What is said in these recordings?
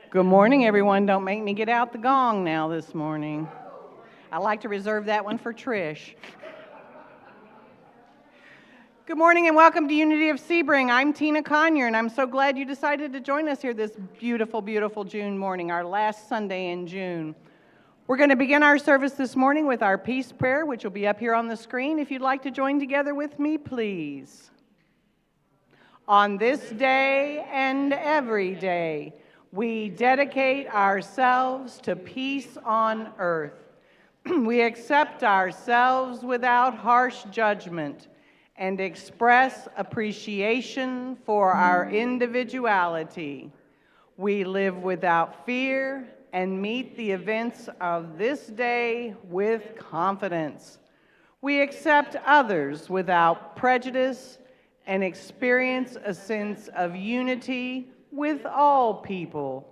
Good morning, everyone. Don't make me get out the gong now this morning. I like to reserve that one for Trish. Good morning and welcome to Unity of Sebring. I'm Tina Conyer, and I'm so glad you decided to join us here this beautiful, beautiful June morning, our last Sunday in June. We're going to begin our service this morning with our peace prayer, which will be up here on the screen. If you'd like to join together with me, please. On this day and every day, we dedicate ourselves to peace on earth. We accept ourselves without harsh judgment and express appreciation for our individuality. We live without fear and meet the events of this day with confidence. We accept others without prejudice and experience a sense of unity with all people,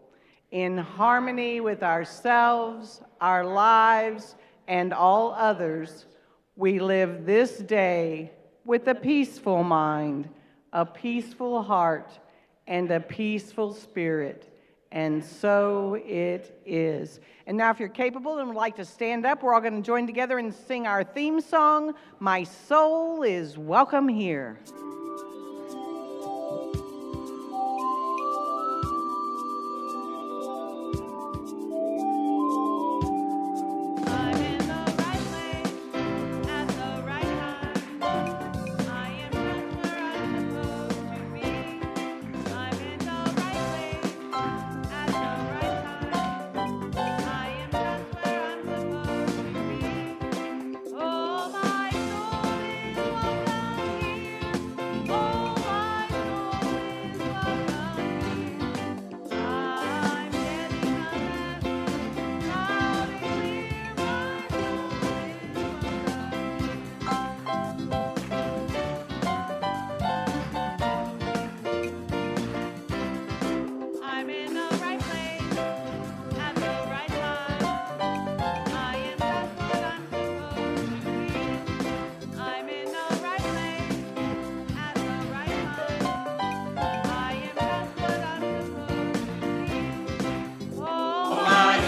in harmony with ourselves, our lives, and all others. We live this day with a peaceful mind, a peaceful heart, and a peaceful spirit. And so it is. And now if you're capable and would like to stand up, we're all going to join together and sing our theme song, My Soul is Welcome Here.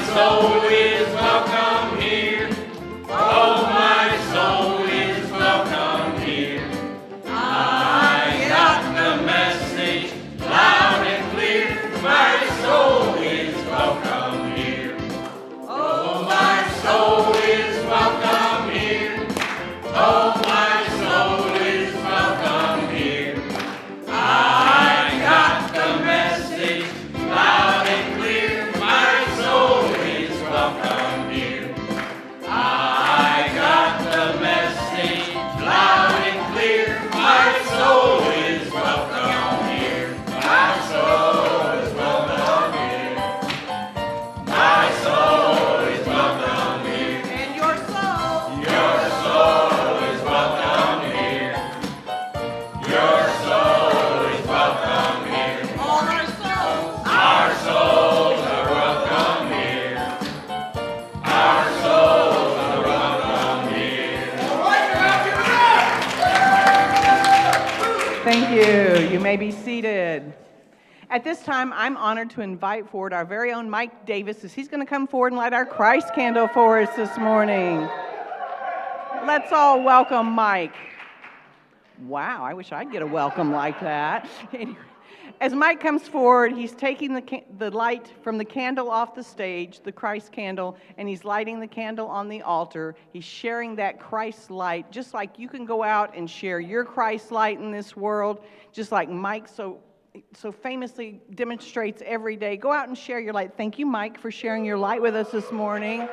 Soul is welcome here. Oh, my soul is welcome here. I got the message loud and clear. My soul is welcome here. Oh, my soul is welcome here. Oh, my soul is welcome here. I got the message loud and clear. My soul is welcome here. I got the message loud and clear. My soul is welcome here. My soul is welcome here. My soul is welcome here. And your soul is welcome here. Your soul is welcome here. all our souls. Our souls are welcome here. Our souls are welcome here. Thank you. You may be seated. At this time, I'm honored to invite forward our very own Mike Davis as he's going to come forward and light our Christ candle for us this morning. Let's all welcome Mike. Wow, I wish I'd get a welcome like that. As Mike comes forward, he's taking the light from the candle off the stage, the Christ candle, and he's lighting the candle on the altar. He's sharing that Christ light, just like you can go out and share your Christ light in this world, just like Mike so famously demonstrates every day. Go out and share your light. Thank you, Mike, for sharing your light with us this morning.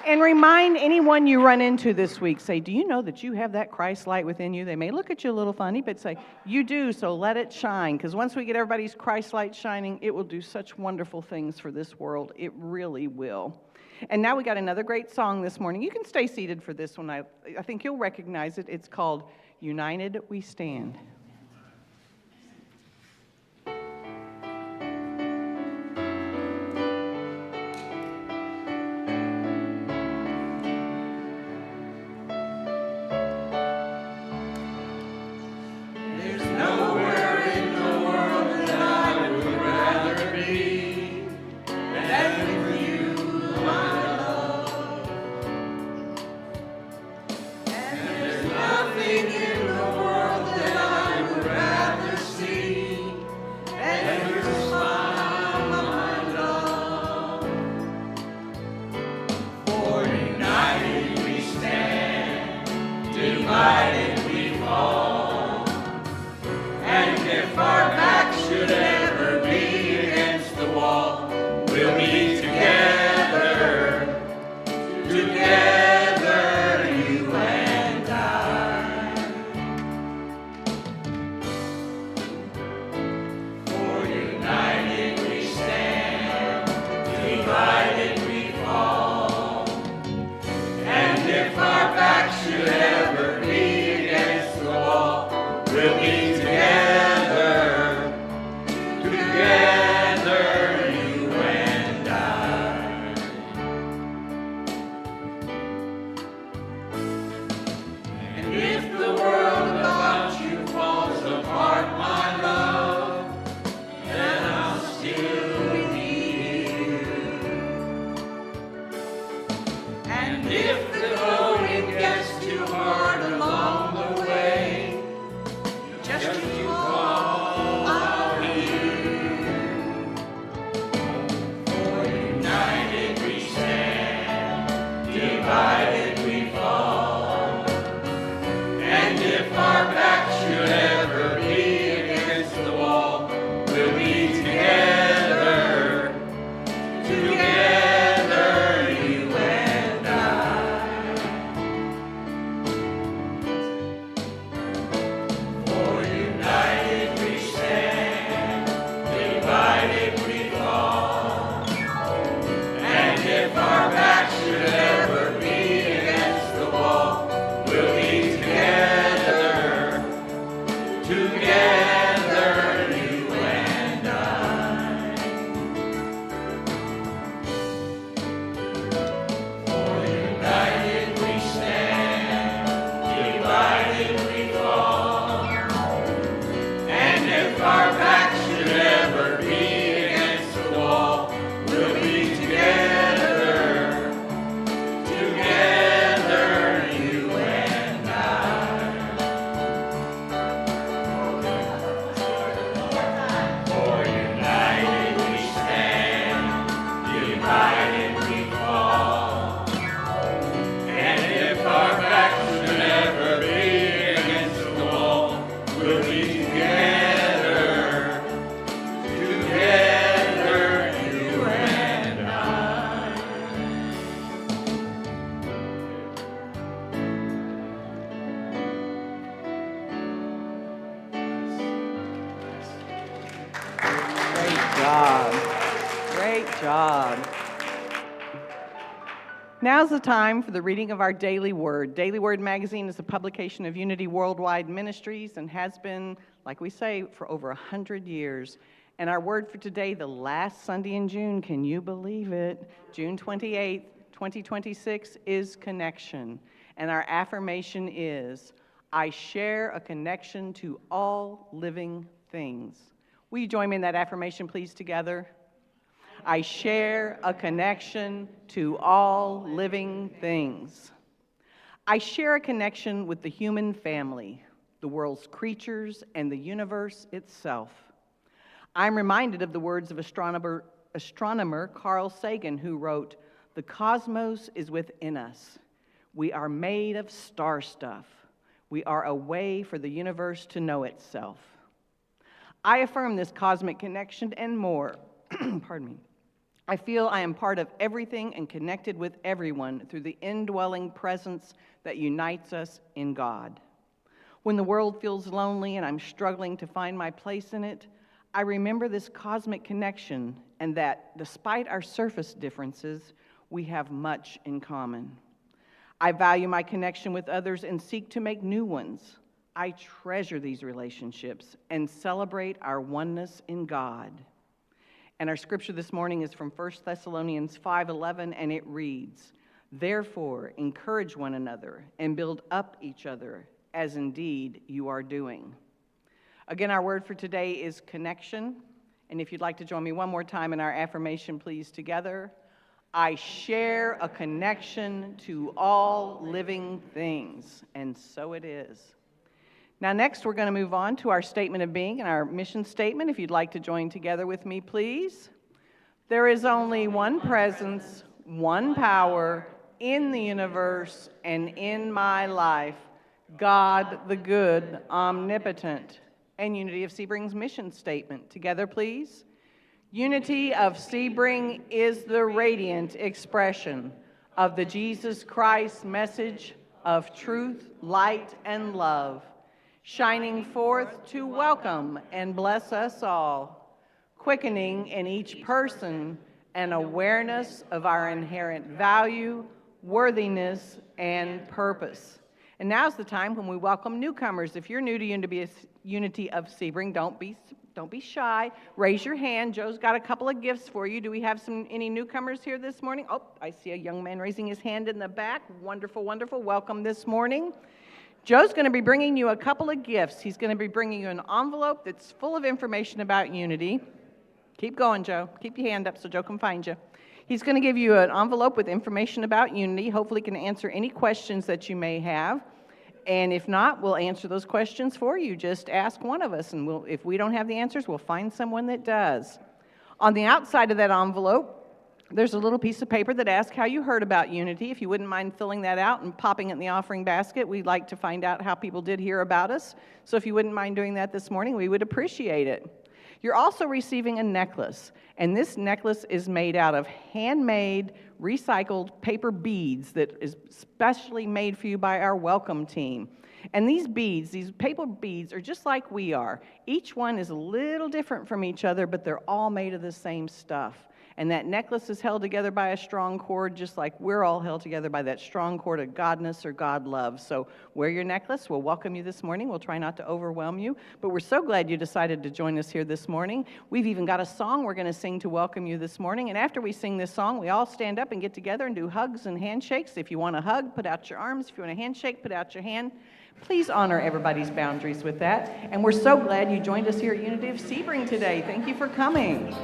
And remind anyone you run into this week, say, do you know that you have that Christ light within you? They may look at you a little funny, but say, you do, so let it shine. Because once we get everybody's Christ light shining, it will do such wonderful things for this world. It really will. And now we got another great song this morning. You can stay seated for this one. I think you'll recognize it. It's called United We Stand. There's nowhere in the world that I would rather be. we'll be together, together, you and I. And if the world about you falls apart, my love, then I'll still be here. And if the going gets too hard along the way, just as you call, I'll be here. For united we stand, divided we fall. And if our back should ever be against the wall, we'll be together, together, you and I. For united we stand, divided we fall. And if our back should ever be against the wall, we'll be together, together, you and I. For united we stand, divided we fall. And if our back should ever be against the wall, we'll be together, together, you and I. For united we stand, divided we fall. And if our back should ever be against the wall, we'll be together, together, you and I. Great job. Great job. Now's the time for the reading of our Daily Word. Daily Word magazine is a publication of Unity Worldwide Ministries and has been, like we say, for over 100 years. And our word for today, the last Sunday in June, can you believe it? June 28th, 2026, is connection. And our affirmation is, I share a connection to all living things. Will you join me in that affirmation, please, together? I share a connection to all living things. I share a connection with the human family, the world's creatures, and the universe itself. I'm reminded of the words of astronomer Carl Sagan, who wrote, "The cosmos is within us. We are made of star stuff. We are a way for the universe to know itself." I affirm this cosmic connection and more. Pardon me. I feel I am part of everything and connected with everyone through the indwelling presence that unites us in God. When the world feels lonely and I'm struggling to find my place in it, I remember this cosmic connection and that despite our surface differences, we have much in common. I value my connection with others and seek to make new ones. I treasure these relationships and celebrate our oneness in God. And our scripture this morning is from 1 Thessalonians 5:11, and it reads, "Therefore, encourage one another and build up each other, as indeed you are doing." Again, our word for today is connection. And if you'd like to join me one more time in our affirmation, please, together. I share a connection to all living things, and so it is. Now, next, we're going to move on to our statement of being and our mission statement. If you'd like to join together with me, please. There is only one presence, one power in the universe and in my life, God the good, omnipotent. And Unity of Sebring's mission statement. Together, please. Unity of Sebring is the radiant expression of the Jesus Christ message of truth, light, and love, shining forth to welcome and bless us all, quickening in each person an awareness of our inherent value, worthiness, and purpose. And now's the time when we welcome newcomers. If you're new to Unity of Sebring, don't be shy. Raise your hand. Joe's got a couple of gifts for you. Do we have any newcomers here this morning? Oh, I see a young man raising his hand in the back. Wonderful, wonderful. Welcome this morning. Joe's going to be bringing you a couple of gifts. He's going to be bringing you an envelope that's full of information about Unity. Keep going, Joe. Keep your hand up so Joe can find you. He's going to give you an envelope with information about Unity. Hopefully can answer any questions that you may have. And if not, we'll answer those questions for you. Just ask one of us, and if we don't have the answers, we'll find someone that does. On the outside of that envelope, there's a little piece of paper that asks how you heard about Unity. If you wouldn't mind filling that out and popping it in the offering basket, we'd like to find out how people did hear about us. So if you wouldn't mind doing that this morning, we would appreciate it. You're also receiving a necklace, and this necklace is made out of handmade, recycled paper beads that is specially made for you by our welcome team. And these beads, these paper beads, are just like we are. Each one is a little different from each other, but they're all made of the same stuff. And that necklace is held together by a strong cord, just like we're all held together by that strong cord of Godness or God love. So wear your necklace. We'll welcome you this morning. We'll try not to overwhelm you. But we're so glad you decided to join us here this morning. We've even got a song we're going to sing to welcome you this morning. And after we sing this song, we all stand up and get together and do hugs and handshakes. If you want a hug, put out your arms. If you want a handshake, put out your hand. Please honor everybody's boundaries with that. And we're so glad you joined us here at Unity of Sebring today. Thank you for coming.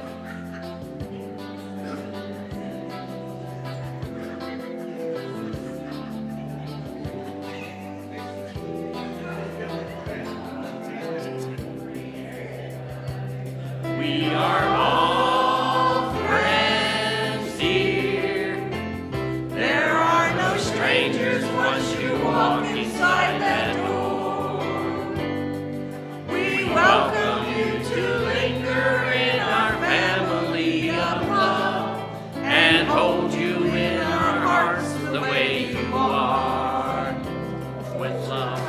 We are all friends here. There are no strangers once you walk inside that door. We welcome you to linger in our family of love and hold you in our hearts the way you are. With love.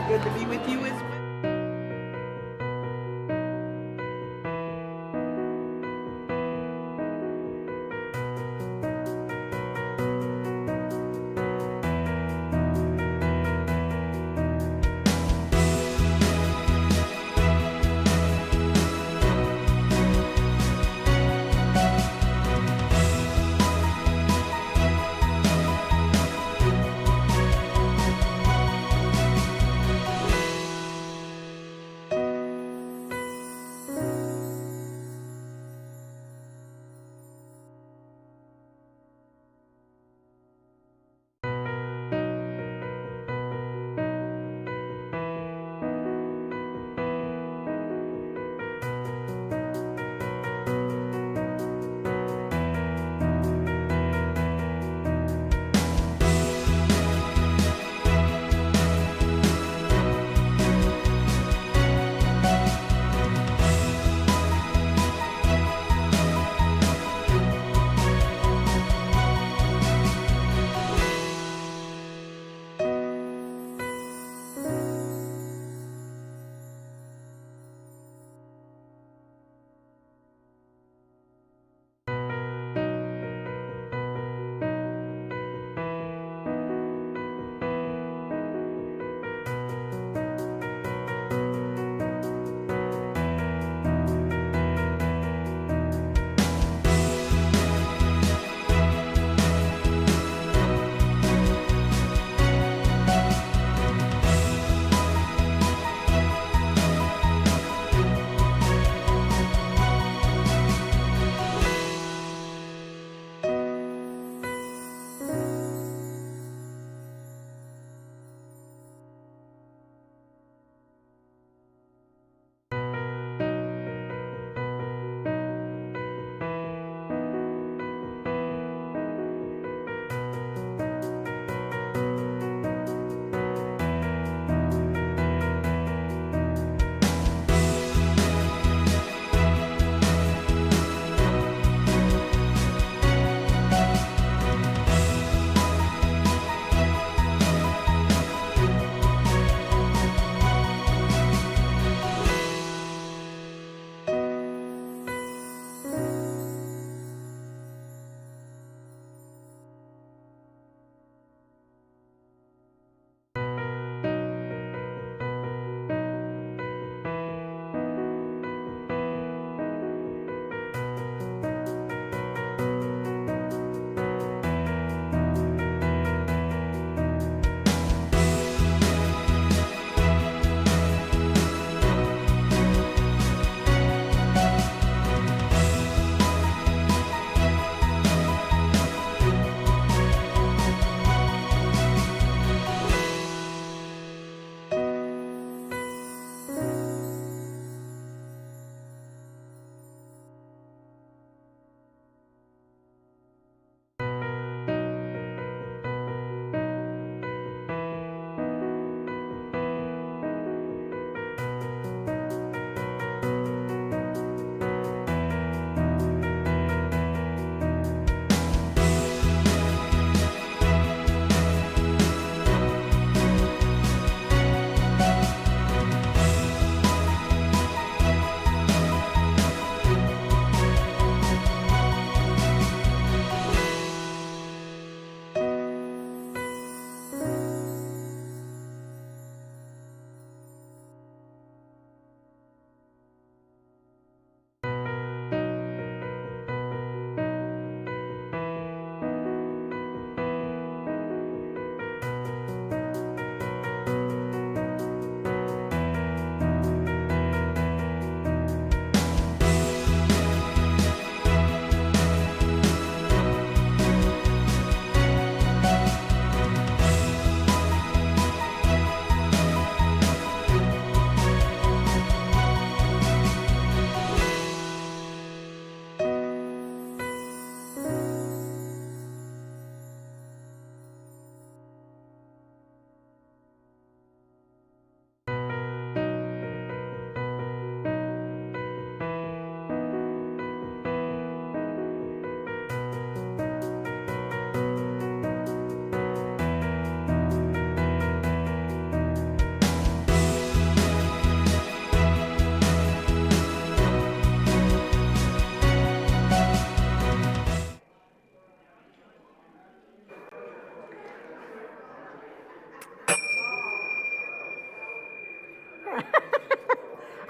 Good to be with you as well.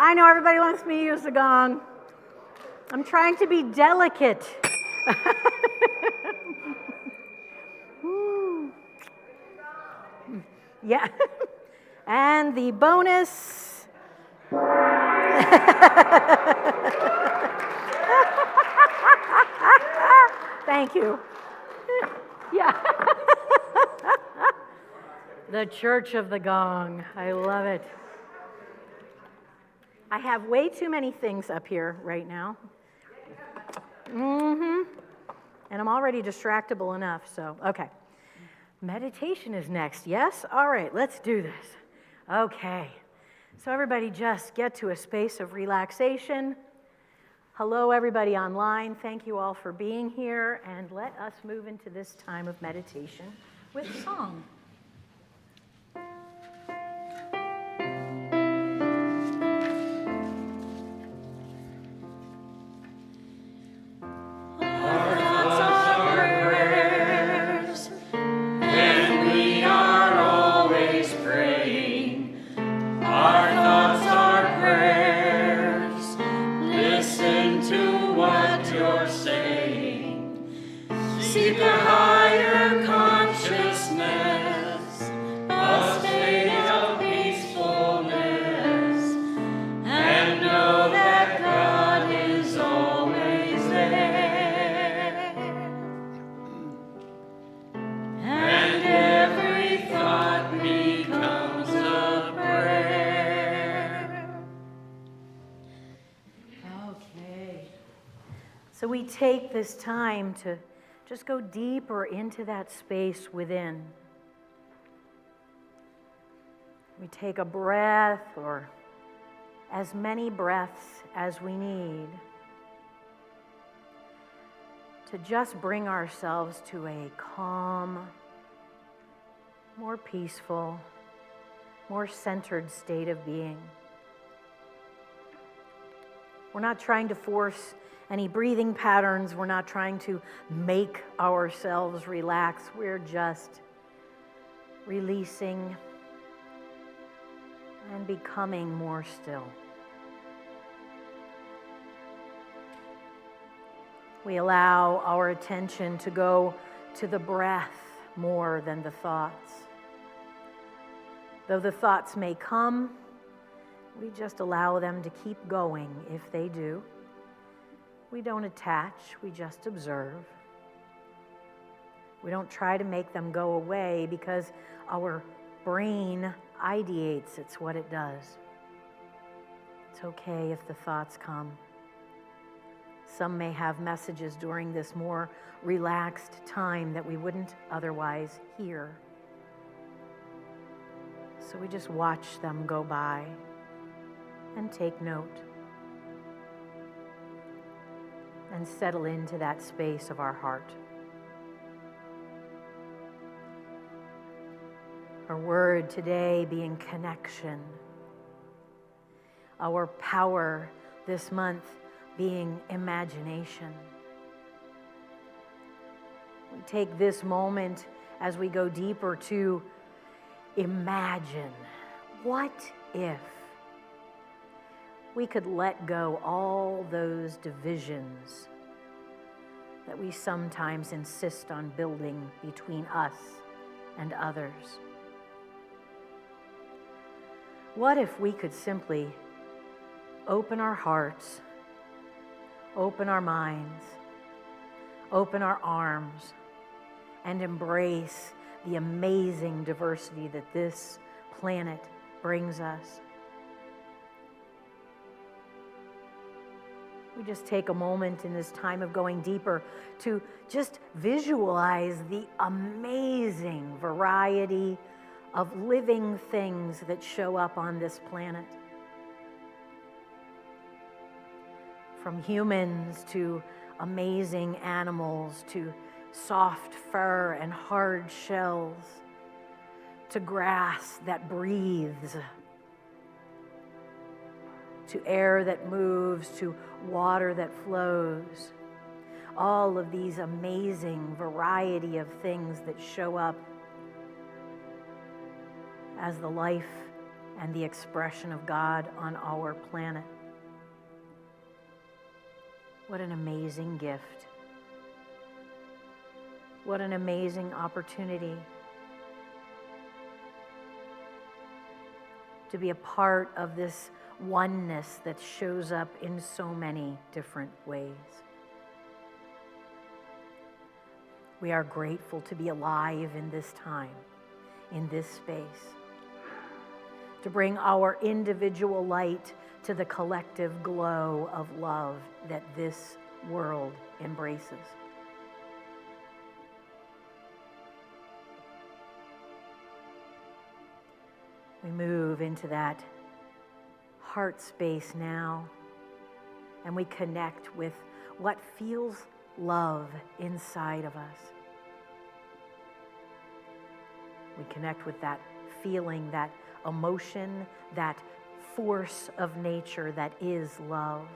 I know everybody wants me to use the gong. I'm trying to be delicate. Woo. Yeah. And the bonus. Thank you. Yeah. The Church of the Gong. I love it. I have way too many things up here right now. And I'm already distractible enough, so, okay. Meditation is next, yes? All right, let's do this. Okay. So everybody just get to a space of relaxation. Hello, everybody online. Thank you all for being here, and let us move into this time of meditation with song. So we take this time to just go deeper into that space within. We take a breath or as many breaths as we need to just bring ourselves to a calm, more peaceful, more centered state of being. We're not trying to force any breathing patterns. We're not trying to make ourselves relax. We're just releasing and becoming more still. We allow our attention to go to the breath more than the thoughts. Though the thoughts may come, we just allow them to keep going if they do. We don't attach, we just observe. We don't try to make them go away because our brain ideates, it's what it does. It's okay if the thoughts come. Some may have messages during this more relaxed time that we wouldn't otherwise hear. So we just watch them go by and take note. And settle into that space of our heart. Our word today being connection. Our power this month being imagination. We take this moment as we go deeper to imagine. What if we could let go all those divisions that we sometimes insist on building between us and others? What if we could simply open our hearts, open our minds, open our arms, and embrace the amazing diversity that this planet brings us? We just take a moment in this time of going deeper to just visualize the amazing variety of living things that show up on this planet. From humans to amazing animals, to soft fur and hard shells, to grass that breathes, to air that moves, to water that flows. All of these amazing variety of things that show up as the life and the expression of God on our planet. What an amazing gift. What an amazing opportunity to be a part of this oneness that shows up in so many different ways. We are grateful to be alive in this time, in this space, to bring our individual light to the collective glow of love that this world embraces. We move into that heart space now, and we connect with what feels love inside of us. We connect with that feeling, that emotion, that force of nature that is love.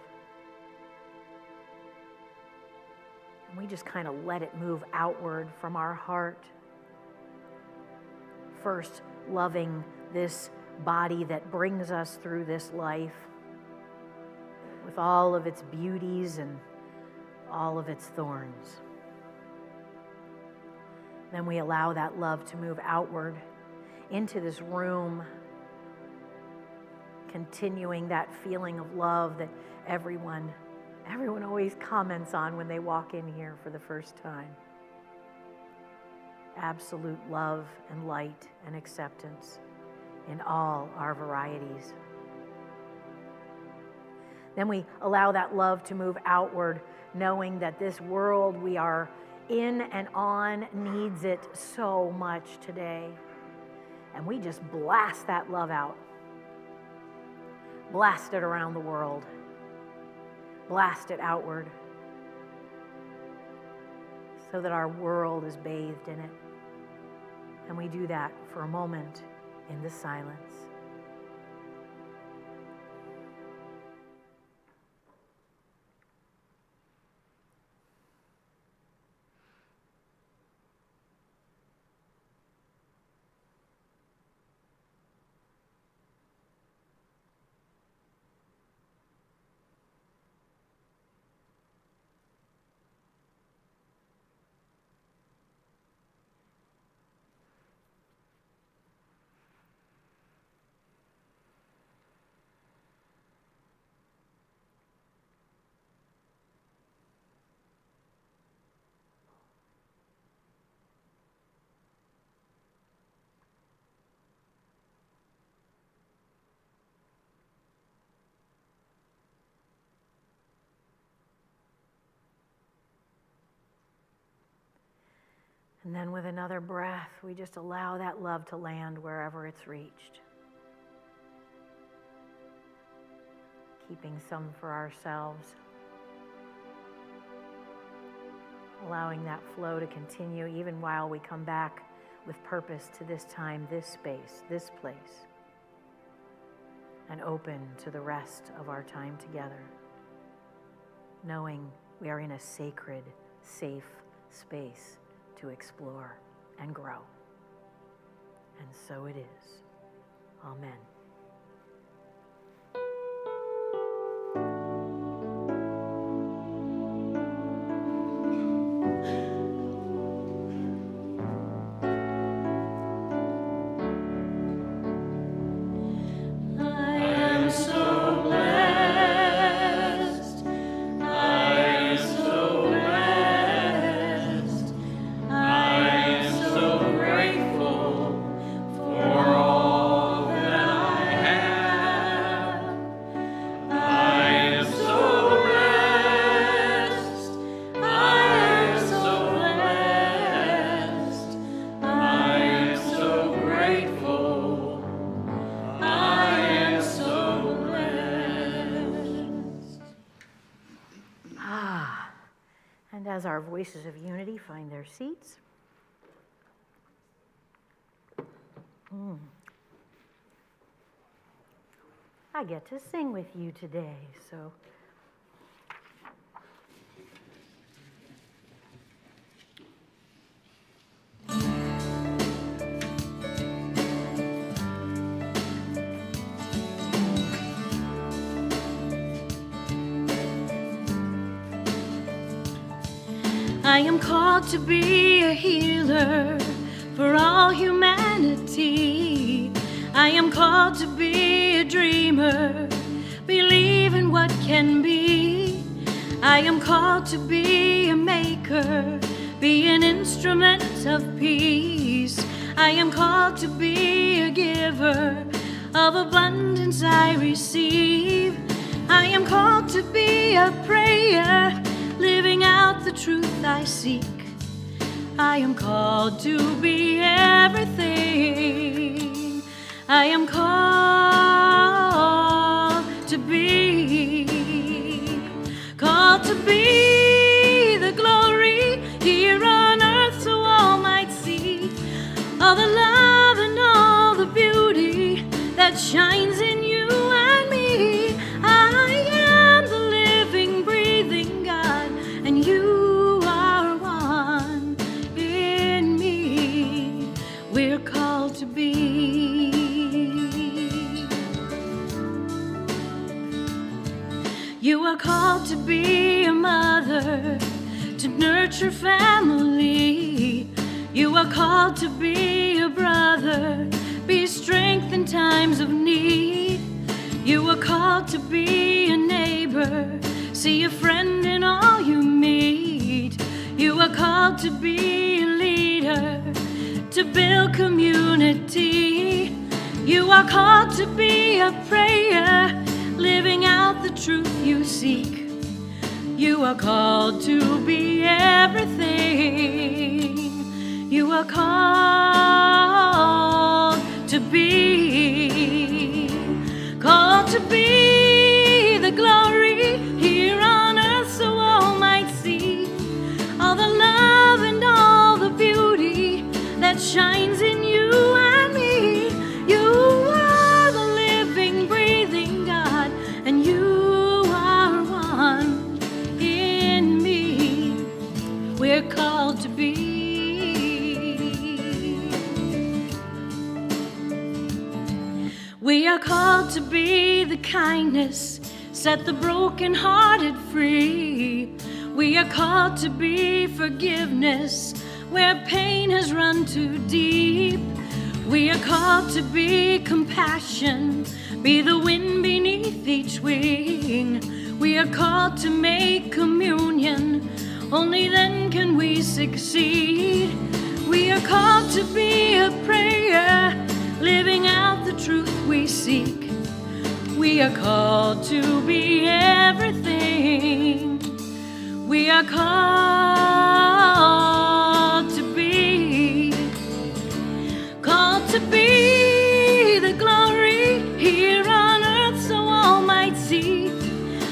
And we just kind of let it move outward from our heart. First, loving this body that brings us through this life with all of its beauties and all of its thorns. Then we allow that love to move outward into this room, continuing that feeling of love that everyone always comments on when they walk in here for the first time. Absolute love and light and acceptance in all our varieties. Then we allow that love to move outward, knowing that this world we are in and on needs it so much today. And we just blast that love out. Blast it around the world. Blast it outward so that our world is bathed in it. And we do that for a moment in the silence. And then with another breath, we just allow that love to land wherever it's reached. Keeping some for ourselves. Allowing that flow to continue even while we come back with purpose to this time, this space, this place. And open to the rest of our time together. Knowing we are in a sacred, safe space to explore and grow. And so it is. Amen. As our voices of unity find their seats. I get to sing with you today, so. I am called to be a healer for all humanity. I am called to be a dreamer, believe in what can be. I am called to be a maker, be an instrument of peace. I am called to be a giver, of abundance I receive. I am called to be a prayer, living out the truth I seek. I am called to be everything. I am called to be the glory here on earth, so all might see all the love and all the beauty that shines in you and me. I am the living, breathing God, and you are one in me. We're called to be. You are called to be a mother, to nurture family. You are called to be a brother, be strength in times of need. You are called to be a neighbor, see a friend in all you meet. You are called to be a leader, to build community. You are called to be a prayer, living out the truth you seek. You are called to be everything. You are called to be the glory here on earth, so all might see all the love and all the beauty that shines in you and me. You are the living, breathing God, and you are one in me. We're called to be. We are called to be the kindness, set the brokenhearted free. We are called to be forgiveness, where pain has run too deep. We are called to be compassion, be the wind beneath each wing. We are called to make communion, only then can we succeed. We are called to be a prayer, living out the truth we seek. We are called to be everything. We are called to be the glory here on earth, so all might see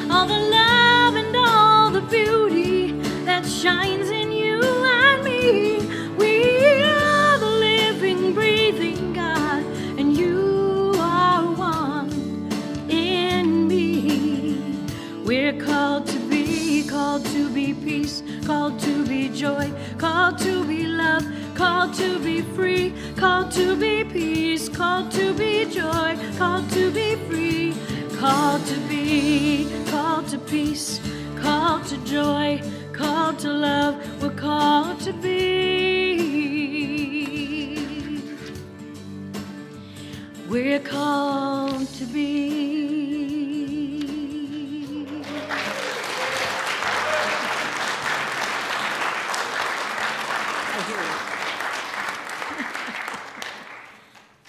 all the love and all the beauty that shines in you and me. We are the living, breathing God, and you are one in me. We're called to be peace, called to be joy, called to be love, called to be free, called to be peace, called to be joy, called to be free, called to peace, called to joy, called to love. We're called to be. We're called to be.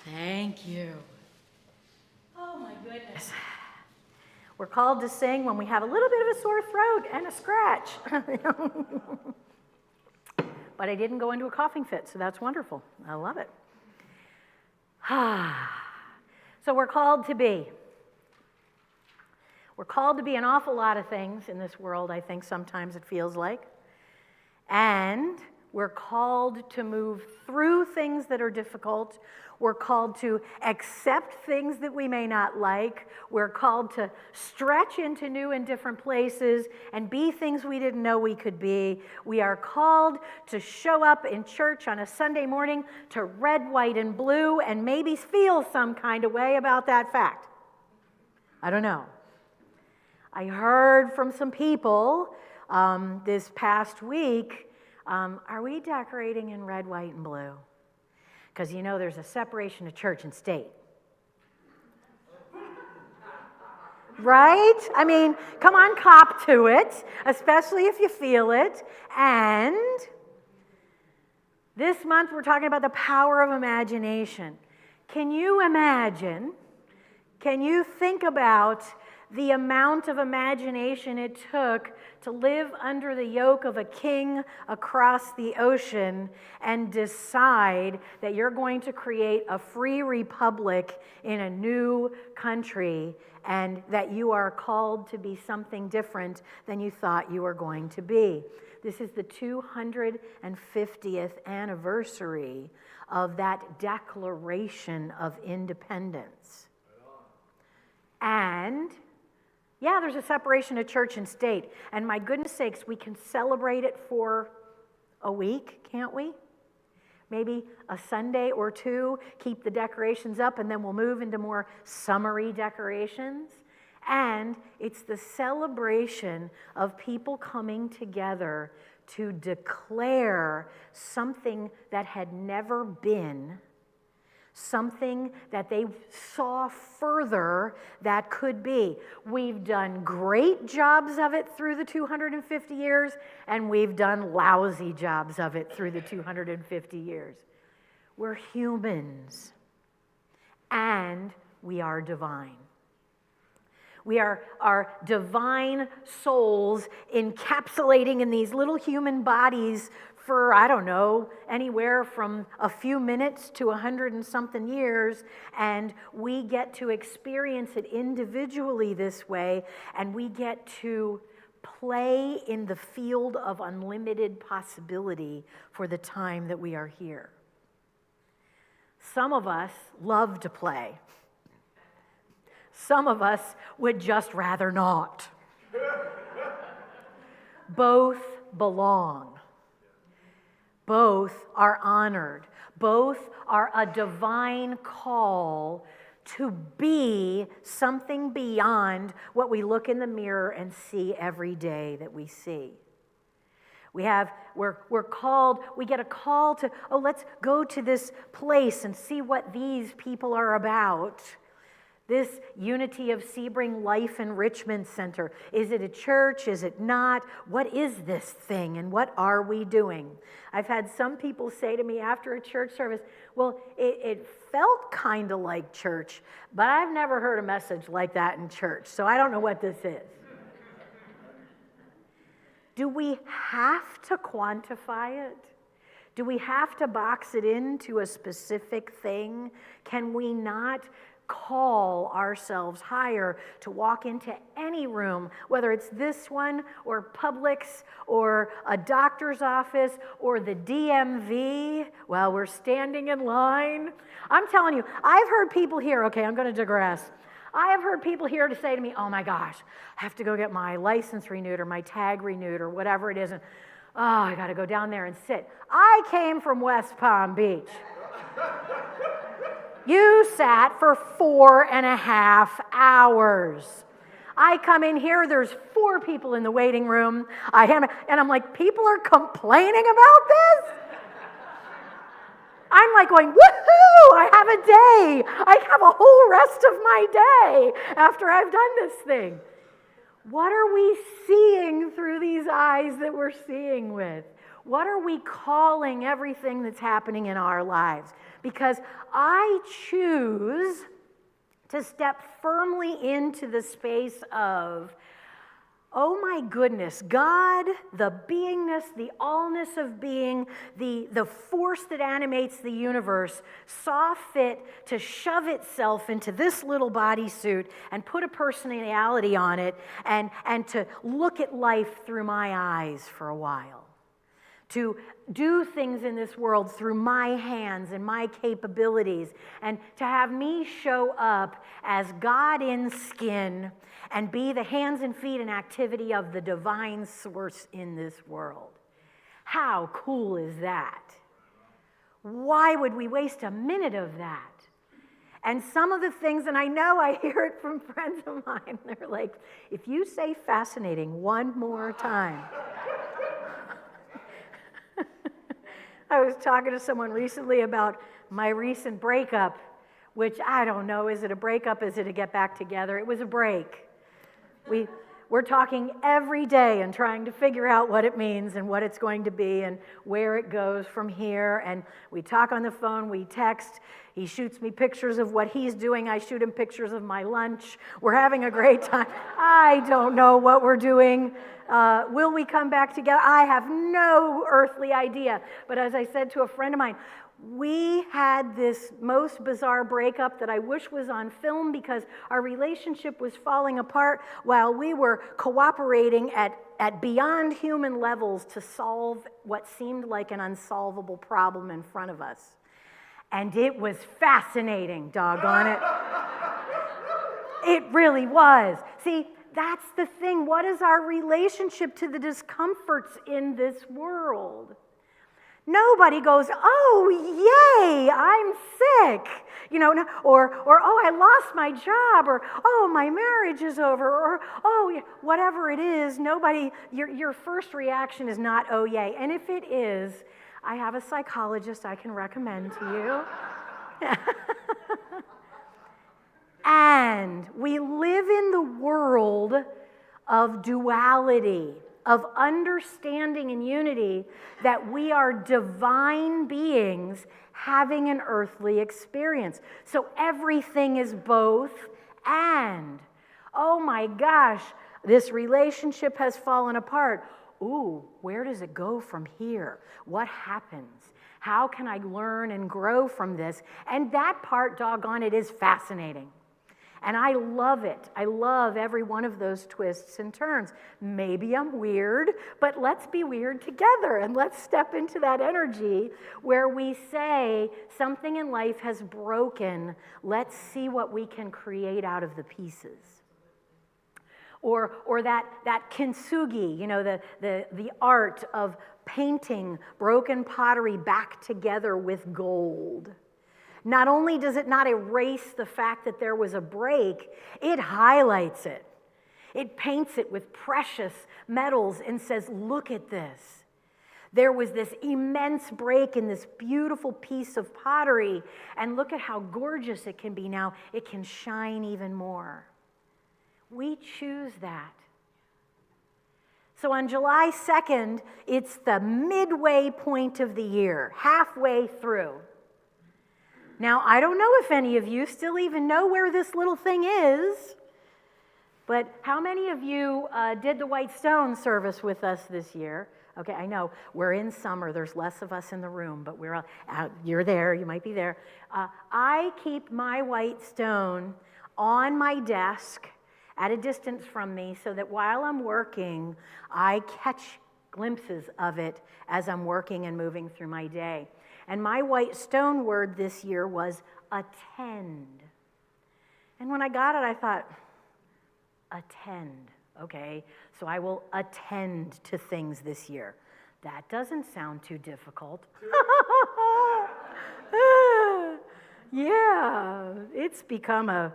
Thank you. Oh my goodness. We're called to sing when we have a little bit of a sore throat and a scratch. But I didn't go into a coughing fit, so that's wonderful. I love it. So we're called to be. We're called to be an awful lot of things in this world, I think sometimes it feels like. And we're called to move through things that are difficult. We're called to accept things that we may not like. We're called to stretch into new and different places and be things we didn't know we could be. We are called to show up in church on a Sunday morning to red, white, and blue and maybe feel some kind of way about that fact. I don't know. I heard from some people this past week Are we decorating in red, white, and blue? Because you know there's a separation of church and state. Right? I mean, come on, cop to it, especially if you feel it. And this month we're talking about the power of imagination. Can you imagine, can you think about the amount of imagination it took to live under the yoke of a king across the ocean and decide that you're going to create a free republic in a new country and that you are called to be something different than you thought you were going to be? This is the 250th anniversary of that Declaration of Independence. And yeah, there's a separation of church and state. And my goodness sakes, we can celebrate it for a week, can't we? Maybe a Sunday or two, keep the decorations up, and then we'll move into more summery decorations. And it's the celebration of people coming together to declare something that had never been, something that they saw further that could be. We've done great jobs of it through the 250 years, and we've done lousy jobs of it through the 250 years. We're humans, and we are divine. We are our divine souls encapsulating in these little human bodies for, I don't know, anywhere from a few minutes to 100 and something years, and we get to experience it individually this way, and we get to play in the field of unlimited possibility for the time that we are here. Some of us love to play. Some of us would just rather not. Both belong. Both are honored. Both are a divine call to be something beyond what we look in the mirror and see every day that we see. We're called, we get a call to, let's go to this place and see what these people are about. This Unity of Sebring Life Enrichment Center. Is it a church? Is it not? What is this thing and what are we doing? I've had some people say to me after a church service, well, it felt kind of like church, but I've never heard a message like that in church, so I don't know what this is. Do we have to quantify it? Do we have to box it into a specific thing? Can we not call ourselves higher to walk into any room, whether it's this one or Publix or a doctor's office or the DMV while we're standing in line? I'm telling you, I've heard people here, okay, I'm going to digress. I have heard people here to say to me, oh my gosh, I have to go get my license renewed or my tag renewed or whatever it is, and I got to go down there and sit. I came from West Palm Beach. You sat for 4.5 hours. I come in here, there's 4 people in the waiting room. And I'm like, people are complaining about this? I'm like going, woohoo, I have a day. I have a whole rest of my day after I've done this thing. What are we seeing through these eyes that we're seeing with? What are we calling everything that's happening in our lives? Because I choose to step firmly into the space of, oh my goodness, God, the beingness, the allness of being, the force that animates the universe, saw fit to shove itself into this little bodysuit and put a personality on it and to look at life through my eyes for a while. To do things in this world through my hands and my capabilities, and to have me show up as God in skin and be the hands and feet and activity of the divine source in this world. How cool is that? Why would we waste a minute of that? And some of the things, and I know I hear it from friends of mine, they're like, if you say fascinating one more time, I was talking to someone recently about my recent breakup, which I don't know, is it a breakup, is it a get back together? It was a break. We're talking every day and trying to figure out what it means and what it's going to be and where it goes from here. And we talk on the phone, we text. He shoots me pictures of what he's doing. I shoot him pictures of my lunch. We're having a great time. I don't know what we're doing. Will we come back together? I have no earthly idea. But as I said to a friend of mine, we had this most bizarre breakup that I wish was on film because our relationship was falling apart while we were cooperating at beyond human levels to solve what seemed like an unsolvable problem in front of us. And it was fascinating, doggone it. It really was. See, that's the thing. What is our relationship to the discomforts in this world? Nobody goes, oh, yay, I'm sick, or oh, I lost my job, or oh, my marriage is over, or oh, whatever it is. Nobody, your first reaction is not, oh, yay. And if it is, I have a psychologist I can recommend to you. And we live in the world of duality, of understanding and unity that we are divine beings having an earthly experience. So everything is both and. Oh my gosh, this relationship has fallen apart. Ooh, where does it go from here? What happens? How can I learn and grow from this? And that part, doggone it, is fascinating. And I love it. I love every one of those twists and turns. Maybe I'm weird, but let's be weird together and let's step into that energy where we say something in life has broken. Let's see what we can create out of the pieces. Or that kintsugi, the art of painting broken pottery back together with gold. Not only does it not erase the fact that there was a break, it highlights it. It paints it with precious metals and says, look at this. There was this immense break in this beautiful piece of pottery, and look at how gorgeous it can be now. It can shine even more. We choose that. So on July 2nd, it's the midway point of the year, halfway through. Now, I don't know if any of you still even know where this little thing is, but how many of you did the White Stone service with us this year? Okay, I know we're in summer. There's less of us in the room, but we're out. You're there. You might be there. I keep my white stone on my desk at a distance from me so that while I'm working, I catch glimpses of it as I'm working and moving through my day. And my white stone word this year was attend. And when I got it, I thought, attend. Okay, so I will attend to things this year. That doesn't sound too difficult. Yeah, it's become a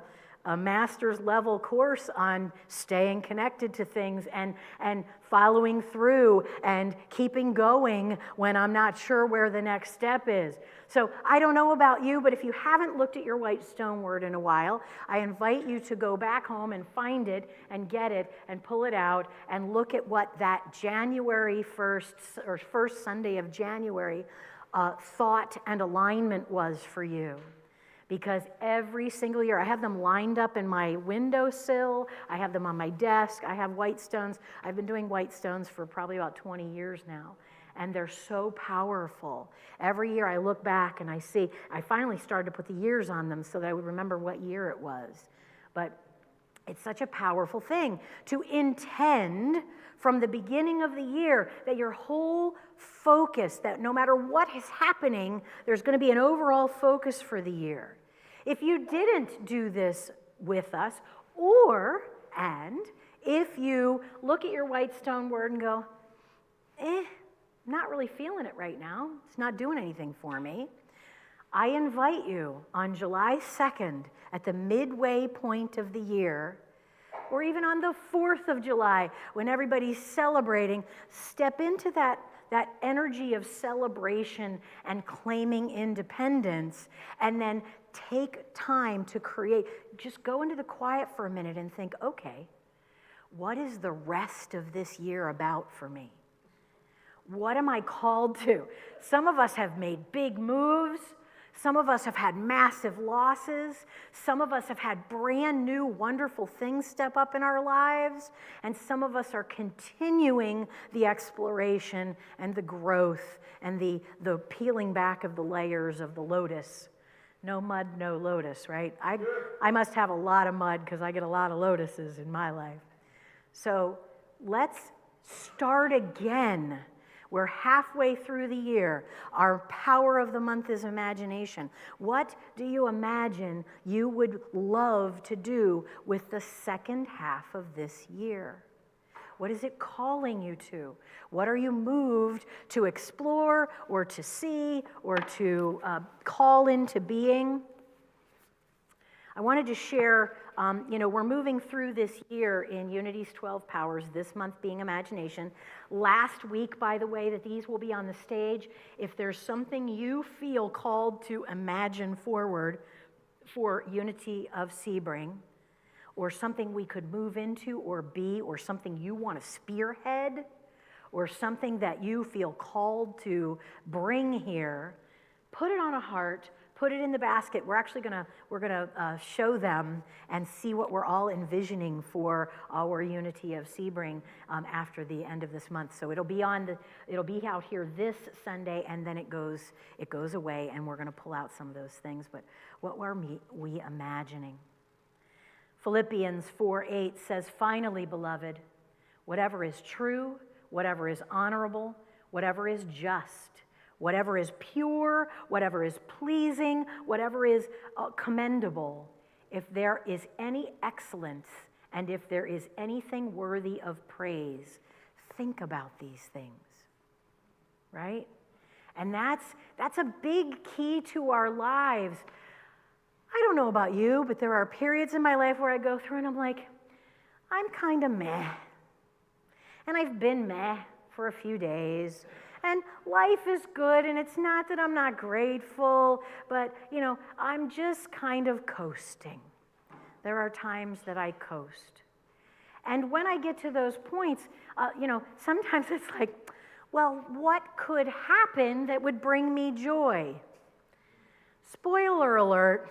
master's level course on staying connected to things and following through and keeping going when I'm not sure where the next step is. So I don't know about you, but if you haven't looked at your white stone word in a while, I invite you to go back home and find it and get it and pull it out and look at what that January 1st or first Sunday of January thought and alignment was for you. Because every single year, I have them lined up in my windowsill, I have them on my desk, I have white stones. I've been doing white stones for probably about 20 years now, and they're so powerful. Every year I look back and I see, I finally started to put the years on them so that I would remember what year it was. But it's such a powerful thing to intend from the beginning of the year that your whole focus, that no matter what is happening, there's going to be an overall focus for the year. If you didn't do this with us, and if you look at your white stone word and go, not really feeling it right now, it's not doing anything for me, I invite you on July 2nd at the midway point of the year, or even on the 4th of July when everybody's celebrating, step into that that energy of celebration and claiming independence, and then take time to create. Just go into the quiet for a minute and think, okay, what is the rest of this year about for me? What am I called to? Some of us have made big moves. Some of us have had massive losses. Some of us have had brand new, wonderful things step up in our lives. And some of us are continuing the exploration and the growth and the peeling back of the layers of the lotus. No mud, no lotus, right? I must have a lot of mud because I get a lot of lotuses in my life. So let's start again. We're halfway through the year. Our power of the month is imagination. What do you imagine you would love to do with the second half of this year? What is it calling you to? What are you moved to explore or to see or to call into being? I wanted to share, we're moving through this year in Unity's 12 Powers, this month being imagination. Last week, by the way, that these will be on the stage. If there's something you feel called to imagine forward for Unity of Sebring, or something we could move into or be, or something you want to spearhead, or something that you feel called to bring here, put it on a heart. Put it in the basket. We're actually gonna show them and see what we're all envisioning for our Unity of Sebring after the end of this month. So it'll be out here this Sunday, and then it goes away, and we're gonna pull out some of those things. But what were we imagining? Philippians 4:8 says, "Finally, beloved, whatever is true, whatever is honorable, whatever is just, whatever is pure, whatever is pleasing, whatever is commendable, if there is any excellence and if there is anything worthy of praise, think about these things." Right? And that's a big key to our lives. I don't know about you, but there are periods in my life where I go through and I'm like, I'm kind of meh. And I've been meh for a few days. And life is good, and it's not that I'm not grateful, but, I'm just kind of coasting. There are times that I coast. And when I get to those points, sometimes it's like, well, what could happen that would bring me joy? Spoiler alert,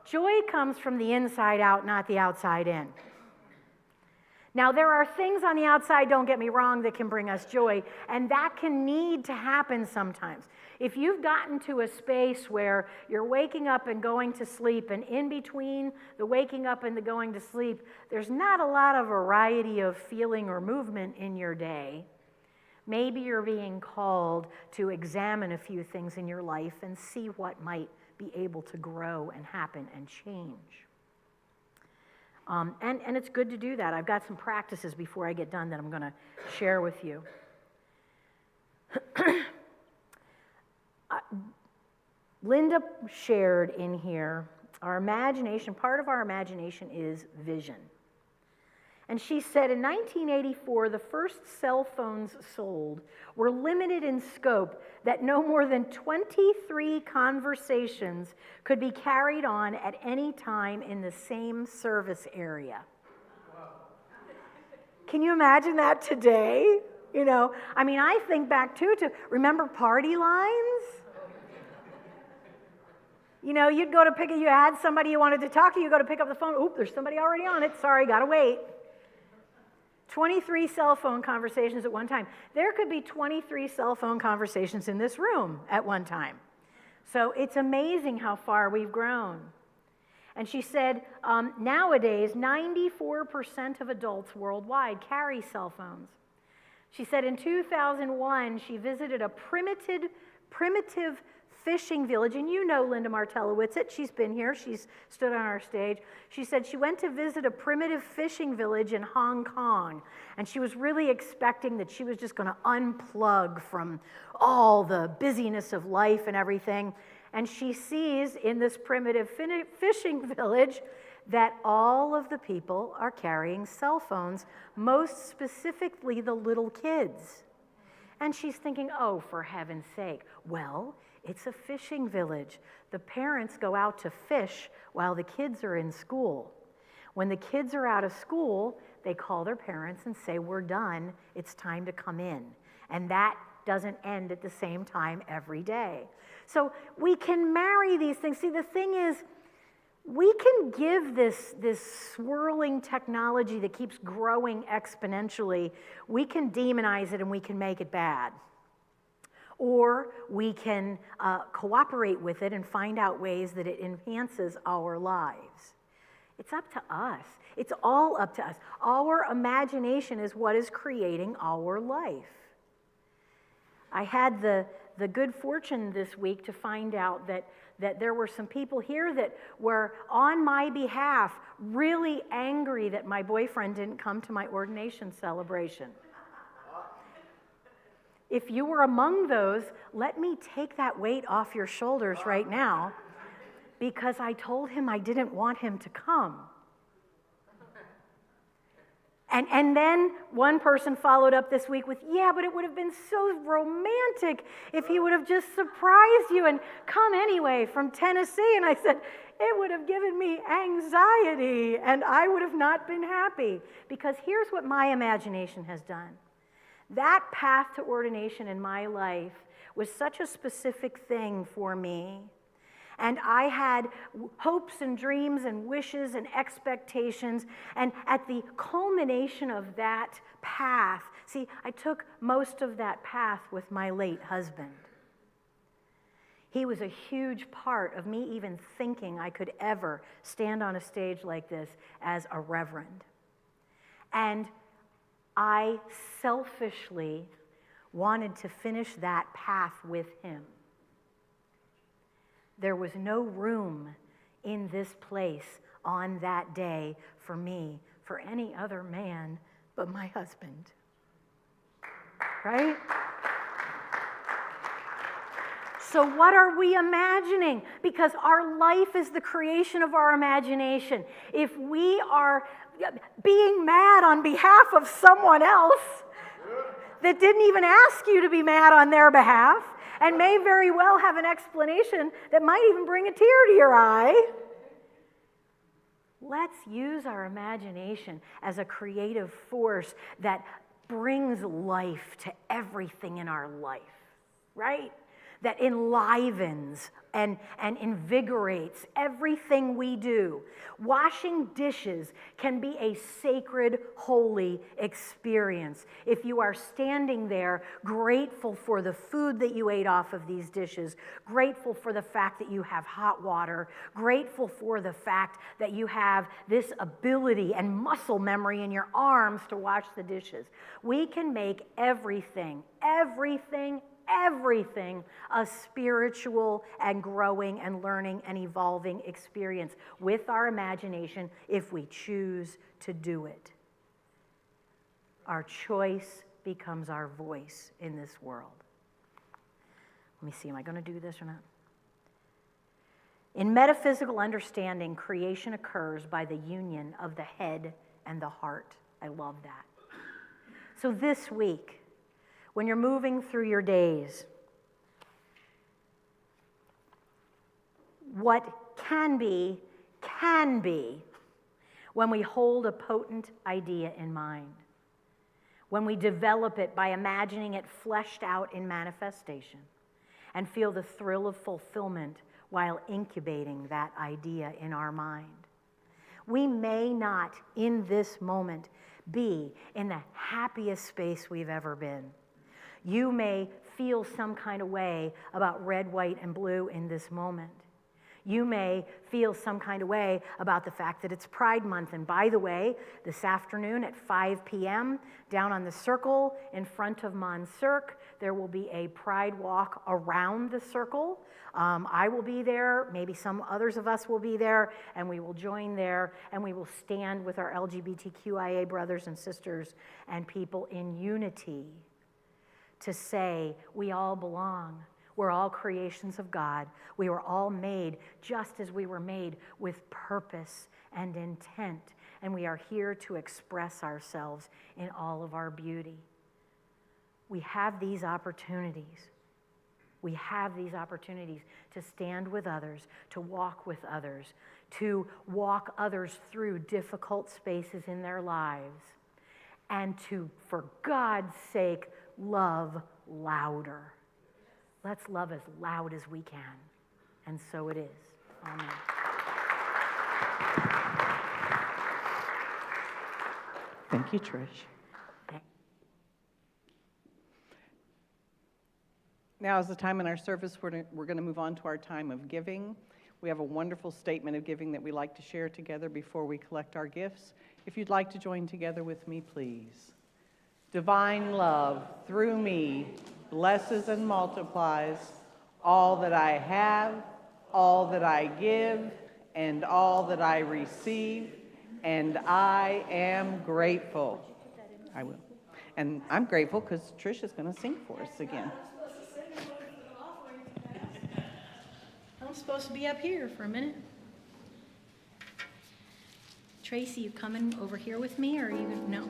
joy comes from the inside out, not the outside in. Now, there are things on the outside, don't get me wrong, that can bring us joy, and that can need to happen sometimes. If you've gotten to a space where you're waking up and going to sleep, and in between the waking up and the going to sleep, there's not a lot of variety of feeling or movement in your day, maybe you're being called to examine a few things in your life and see what might be able to grow and happen and change. And it's good to do that. I've got some practices before I get done that I'm going to share with you. Linda shared in here, our imagination, part of our imagination is vision. And she said in 1984, the first cell phones sold were limited in scope, that no more than 23 conversations could be carried on at any time in the same service area. Wow. Can you imagine that today? I think back to remember party lines? You'd go to you had somebody you wanted to talk to, you go to pick up the phone, oop, there's somebody already on it, sorry, gotta wait. 23 cell phone conversations at one time. There could be 23 cell phone conversations in this room at one time. So it's amazing how far we've grown. And she said, nowadays, 94% of adults worldwide carry cell phones. She said in 2001, she visited a primitive fishing village, and Linda Martellowitz, she's been here, she's stood on our stage. She said she went to visit a primitive fishing village in Hong Kong, and she was really expecting that she was just going to unplug from all the busyness of life and everything, and she sees in this primitive fishing village that all of the people are carrying cell phones, most specifically the little kids. And she's thinking, oh, for heaven's sake. Well, it's a fishing village. The parents go out to fish while the kids are in school. When the kids are out of school, they call their parents and say, we're done, it's time to come in. And that doesn't end at the same time every day. So we can marry these things. See, the thing is, we can give this swirling technology that keeps growing exponentially, we can demonize it and we can make it bad. Or we can cooperate with it and find out ways that it enhances our lives. It's up to us. It's all up to us. Our imagination is what is creating our life. I had the good fortune this week to find out that there were some people here that were on my behalf really angry that my boyfriend didn't come to my ordination celebration. If you were among those, let me take that weight off your shoulders right now, because I told him I didn't want him to come. And then one person followed up this week with, yeah, but it would have been so romantic if he would have just surprised you and come anyway from Tennessee. And I said, it would have given me anxiety and I would have not been happy. Because here's what my imagination has done. That path to ordination in my life was such a specific thing for me. And I had hopes and dreams and wishes and expectations. And at the culmination of that path, see, I took most of that path with my late husband. He was a huge part of me even thinking I could ever stand on a stage like this as a reverend. And I selfishly wanted to finish that path with him. There was no room in this place on that day for me, for any other man but my husband. Right? So what are we imagining? Because our life is the creation of our imagination. If we are being mad on behalf of someone else that didn't even ask you to be mad on their behalf, and may very well have an explanation that might even bring a tear to your eye. Let's use our imagination as a creative force that brings life to everything in our life, right? That enlivens and invigorates everything we do. Washing dishes can be a sacred, holy experience. If you are standing there grateful for the food that you ate off of these dishes, grateful for the fact that you have hot water, grateful for the fact that you have this ability and muscle memory in your arms to wash the dishes, we can make everything a spiritual and growing and learning and evolving experience with our imagination if we choose to do it. Our choice becomes our voice in this world. Let me see, am I going to do this or not? In metaphysical understanding, creation occurs by the union of the head and the heart. I love that. So this week, when you're moving through your days, what can be when we hold a potent idea in mind, when we develop it by imagining it fleshed out in manifestation, and feel the thrill of fulfillment while incubating that idea in our mind. We may not, in this moment, be in the happiest space we've ever been. You may feel some kind of way about red, white, and blue in this moment. You may feel some kind of way about the fact that it's Pride Month. And by the way, this afternoon at 5 p.m., down on the circle in front of Monserc, there will be a Pride walk around the circle. I will be there, maybe some others of us will be there, and we will join there, and we will stand with our LGBTQIA brothers and sisters and people in unity to say we all belong. We're all creations of God. We were all made just as we were made, with purpose and intent. And we are here to express ourselves in all of our beauty. we have these opportunities. We have these opportunities to stand with others, to walk with others, to walk others through difficult spaces in their lives, and to, for God's sake, love louder. Let's love as loud as we can. And so it is. Amen. Thank you, Trish. Now is the time in our service we're going to move on to our time of giving. We have a wonderful statement of giving that we like to share together before we collect our gifts. If you'd like to join together with me, please. Divine love, through me, blesses and multiplies all that I have, all that I give, and all that I receive, and I am grateful. I will. And I'm grateful because Trish is going to sing for us again. I'm supposed to be up here for a minute. Tracy, you coming over here with me, or are you gonna, no?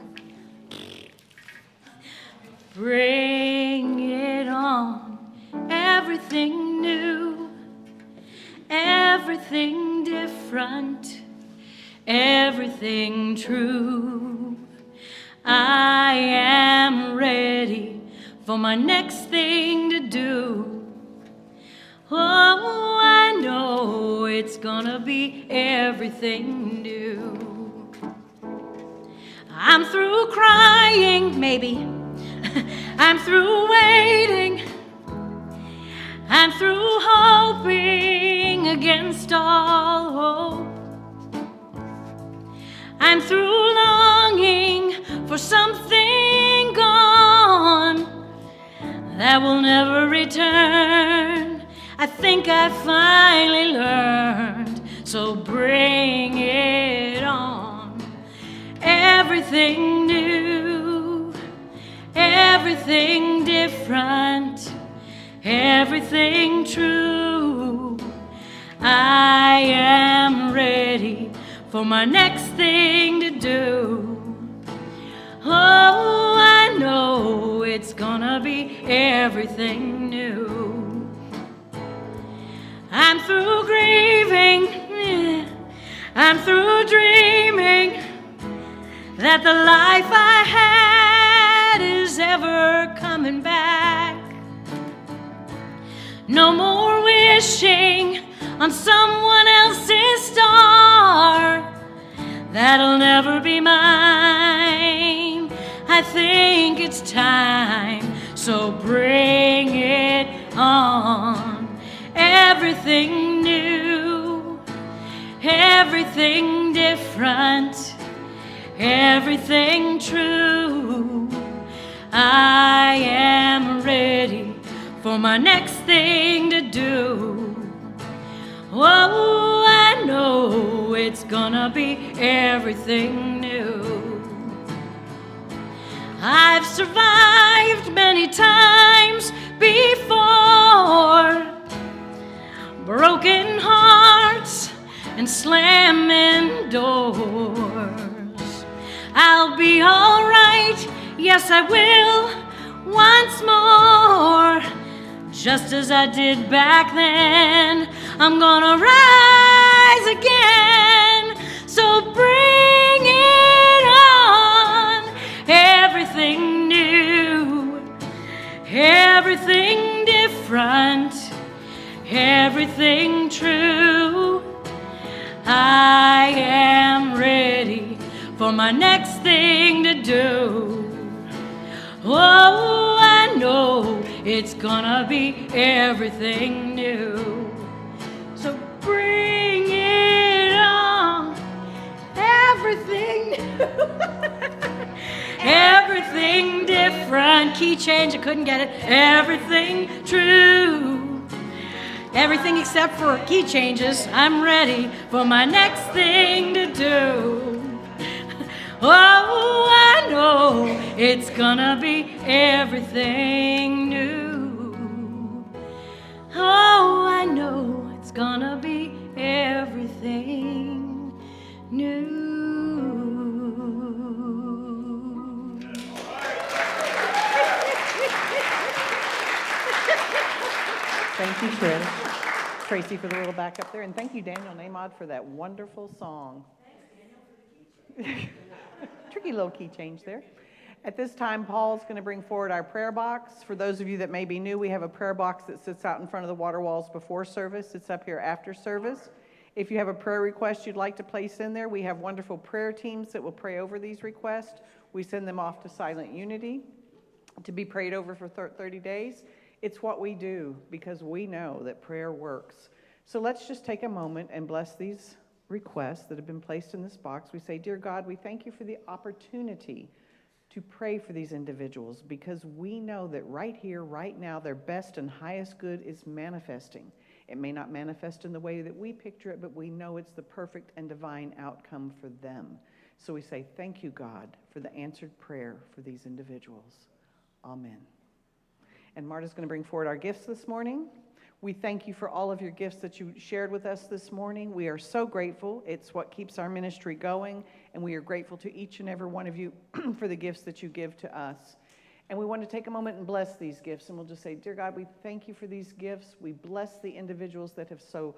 Bring it on, everything new, everything different, everything true. I am ready for my next thing to do. Oh, I know it's gonna be everything new. I'm through crying, maybe. I'm through waiting. I'm through hoping against all hope. I'm through longing for something gone that will never return. I think I finally learned, so bring it on. Everything new, everything different, everything true. I am ready for my next thing to do. Oh, I know it's gonna be everything new. I'm through grieving, I'm through dreaming that the life I had is ever coming back. No more wishing on someone else's star that'll never be mine. I think it's time, so bring it on. Everything new, everything different, everything true. I am ready for my next thing to do. Oh, I know it's gonna be everything new. I've survived many times before, broken hearts and slamming doors. I'll be all right, yes I will, once more. Just as I did back then, I'm gonna rise again. So bring it on. Everything new, everything different, everything true. I am ready for my next thing to do. Oh, I know it's gonna be everything new. So bring it on. Everything new. Everything different. Key change, I couldn't get it. Everything true. Everything except for key changes. I'm ready for my next thing to do. Oh, I know it's gonna be everything new. Oh, I know it's gonna be everything new. Thank you, Trish. Tracy for the little back up there. And thank you, Daniel Namod, for that wonderful song. Tricky little key change there. At this time, Paul's going to bring forward our prayer box. For those of you that may be new, we have a prayer box that sits out in front of the water walls before service. It's up here after service. If you have a prayer request you'd like to place in there, we have wonderful prayer teams that will pray over these requests. We send them off to Silent Unity to be prayed over for 30 days. It's what we do because we know that prayer works. So let's just take a moment and bless these requests that have been placed in this box. We say, Dear God, we thank you for the opportunity to pray for these individuals because we know that right here, right now, their best and highest good is manifesting. It may not manifest in the way that we picture it, but we know it's the perfect and divine outcome for them. So we say, thank you, God, for the answered prayer for these individuals. Amen. And Marta's going to bring forward our gifts this morning. We thank you for all of your gifts that you shared with us this morning. We are so grateful. It's what keeps our ministry going, and we are grateful to each and every one of you for the gifts that you give to us. And we want to take a moment and bless these gifts, and we'll just say, Dear God, we thank you for these gifts. We bless the individuals that have so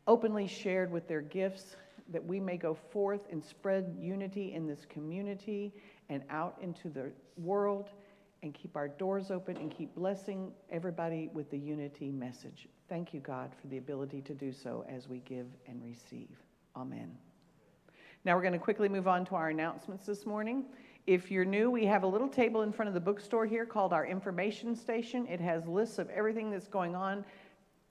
openly shared with their gifts, that we may go forth and spread unity in this community and out into the world, and keep our doors open and keep blessing everybody with the unity message. Thank you, God, for the ability to do so as we give and receive. Amen. Now we're going to quickly move on to our announcements this morning. If you're new, we have a little table in front of the bookstore here called our information station. It has lists of everything that's going on.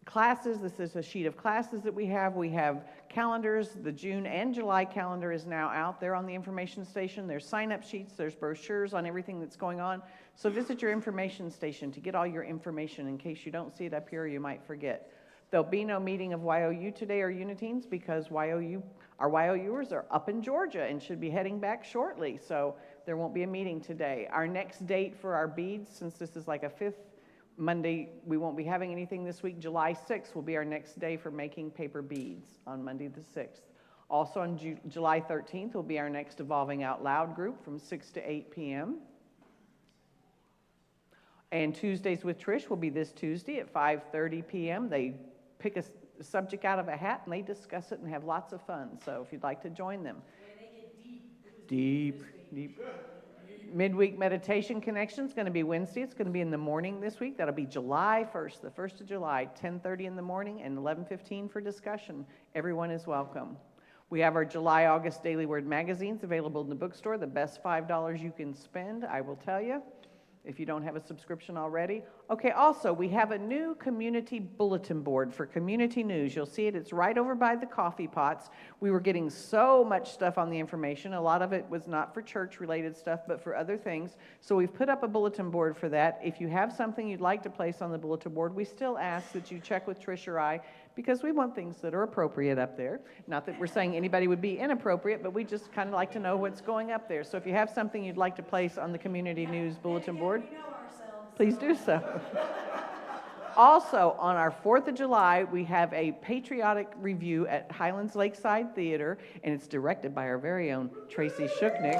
Classes, this is a sheet of classes that we have. We have calendars. The June and July calendar is now out there on the information station. There's sign-up sheets, there's brochures on everything that's going on. So visit your information station to get all your information in case you don't see it up here or you might forget. There'll be no meeting of YOU today or Uniteens because our YOUers are up in Georgia and should be heading back shortly. So there won't be a meeting today. Our next date for our beads, since this is like a fifth Monday, we won't be having anything this week. July 6th will be our next day for making paper beads on Monday the 6th. Also on July 13th will be our next Evolving Out Loud group from 6 to 8 p.m. And Tuesdays with Trish will be this Tuesday at 5:30 p.m. They pick a subject out of a hat and they discuss it and have lots of fun. So if you'd like to join them. Deep. Midweek Meditation Connection is going to be Wednesday. It's going to be in the morning this week. That'll be July 1st, the 1st of July, 10:30 in the morning and 11:15 for discussion. Everyone is welcome. We have our July-August Daily Word magazines available in the bookstore. The best $5 you can spend, I will tell you, if you don't have a subscription already. Okay, also, we have a new community bulletin board for community news. You'll see it. It's right over by the coffee pots. We were getting so much stuff on the information. A lot of it was not for church-related stuff, but for other things. So we've put up a bulletin board for that. If you have something you'd like to place on the bulletin board, we still ask that you check with Trish or I, because we want things that are appropriate up there. Not that we're saying anybody would be inappropriate, but we just kind of like to know what's going up there. So if you have something you'd like to place on the community news bulletin board, please do so. Also, on our 4th of July, we have a patriotic review at Highlands Lakeside Theater, and it's directed by our very own Tracy Shuknick.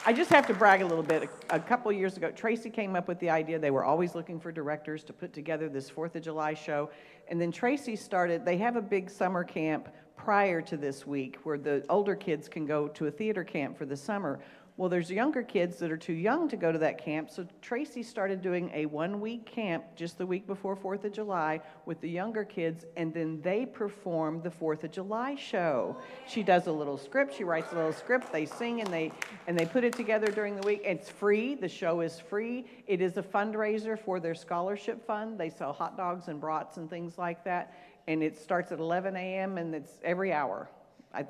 I just have to brag a little bit. A couple years ago, Tracy came up with the idea. They were always looking for directors to put together this 4th of July show. And then Tracy started, they have a big summer camp prior to this week where the older kids can go to a theater camp for the summer. Well, there's younger kids that are too young to go to that camp, so Tracy started doing a 1-week camp just the week before 4th of July with the younger kids, and then they perform the 4th of July show. She does a little script, she writes a little script, they sing, and they put it together during the week. It's free, the show is free. It is a fundraiser for their scholarship fund. They sell hot dogs and brats and things like that, and it starts at 11 a.m. and it's every hour.